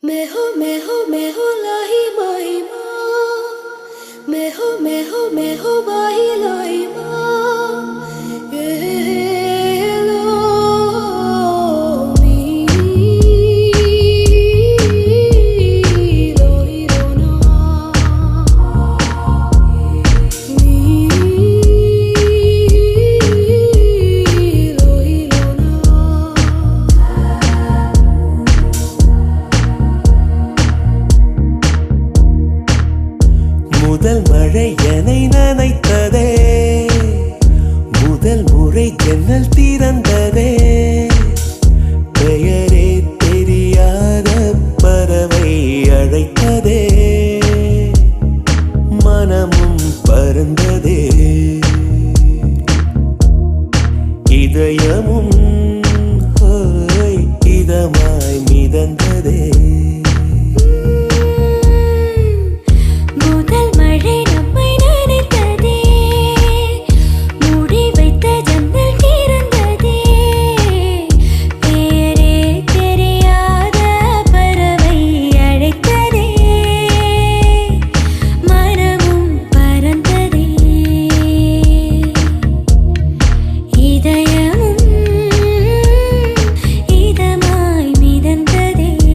मैं हो लाही माही माँ मैं हो बाही लाई माँ ये लो मी लोही रोना मी लोही रोना முதல் மழை என்னை நனைத்ததே, முதல் முறை ஜன்னல் திறந்ததே.